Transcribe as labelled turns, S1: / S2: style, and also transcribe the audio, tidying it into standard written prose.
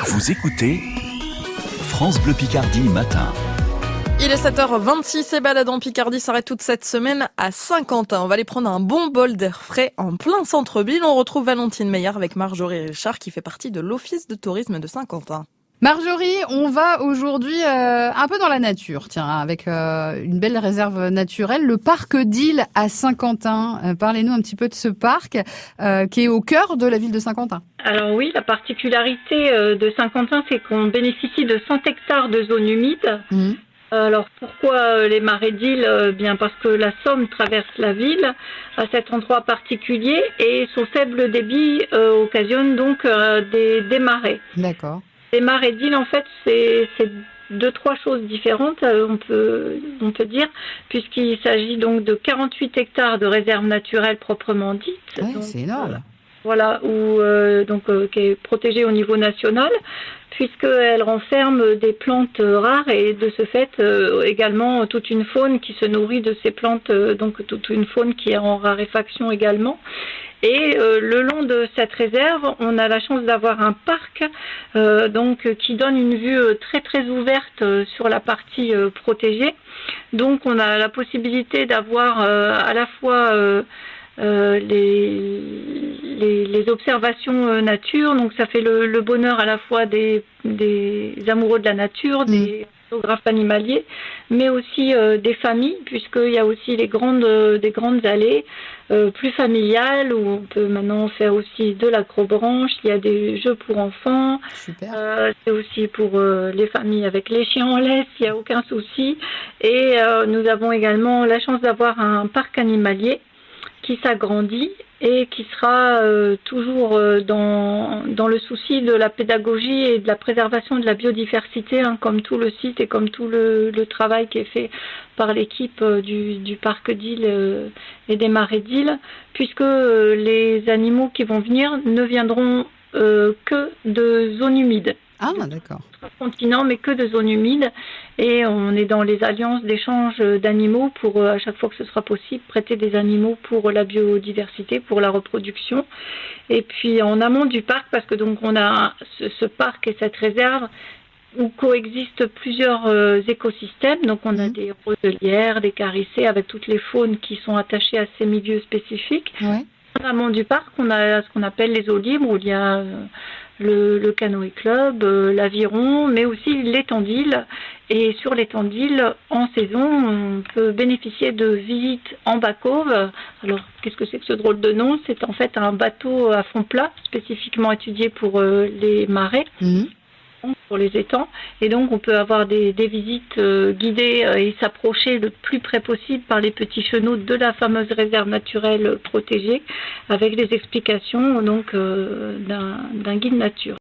S1: Vous écoutez France Bleu Picardie matin.
S2: Il est 7h26 et Baladons Picardie s'arrête toute cette semaine à Saint-Quentin. On va aller prendre un bon bol d'air frais en plein centre-ville. On retrouve Valentine Meyer avec Marjorie Richard qui fait partie de l'Office de tourisme de Saint-Quentin.
S3: Marjorie, on va aujourd'hui un peu dans la nature, tiens, avec une belle réserve naturelle, le parc d'Île à Saint-Quentin. Parlez-nous un petit peu de ce parc qui est au cœur de la ville de Saint-Quentin.
S4: Alors oui, la particularité de Saint-Quentin, c'est qu'on bénéficie de 100 hectares de zones humides. Alors pourquoi les marais d'Île ? Bien parce que la Somme traverse la ville à cet endroit particulier et son faible débit occasionne donc des marais.
S3: D'accord.
S4: Les marais d'Île, en fait, c'est trois choses différentes, on peut dire, puisqu'il s'agit donc de 48 hectares de réserve naturelle proprement dite.
S3: Ouais,
S4: donc,
S3: c'est énorme.
S4: Voilà, qui est protégée au niveau national, puisqu'elle renferme des plantes rares et de ce fait également toute une faune qui se nourrit de ces plantes, donc toute une faune qui est en raréfaction également. Et le long de cette réserve, on a la chance d'avoir un parc qui donne une vue très très ouverte sur la partie protégée. Donc on a la possibilité d'avoir à la fois les observations nature, donc ça fait le bonheur à la fois des amoureux de la nature, des photographes animaliers, mais aussi des familles, puisqu'il y a aussi des grandes allées plus familiales où on peut maintenant faire aussi de l'acrobranche. Il y a des jeux pour enfants.
S3: Super.
S4: C'est aussi pour les familles avec les chiens en laisse, il n'y a aucun souci. Et nous avons également la chance d'avoir un parc animalier qui s'agrandit et qui sera toujours dans le souci de la pédagogie et de la préservation de la biodiversité, comme tout le site et comme tout le travail qui est fait par l'équipe du parc d'Île et des marais d'Île, puisque les animaux qui vont venir ne viendront que de zones humides.
S3: Ah, d'accord.
S4: Continent, mais que de zones humides, et on est dans les alliances d'échange d'animaux pour, à chaque fois que ce sera possible, prêter des animaux pour la biodiversité, pour la reproduction. Et puis en amont du parc, parce que donc on a ce parc et cette réserve où coexistent plusieurs écosystèmes, donc on a des roselières, des carissés, avec toutes les faunes qui sont attachées à ces milieux spécifiques.
S3: Ouais.
S4: En amont du parc, on a ce qu'on appelle les eaux libres, où il y a le canoë club, l'aviron, mais aussi l'étang d'Île. Et sur l'étang d'Île, en saison, on peut bénéficier de visites en back-cove. Alors, qu'est-ce que c'est que ce drôle de nom ? C'est en fait un bateau à fond plat, spécifiquement étudié pour les marais. Pour les étangs, et donc on peut avoir des visites guidées et s'approcher le plus près possible par les petits chenaux de la fameuse réserve naturelle protégée, avec des explications donc d'un guide nature.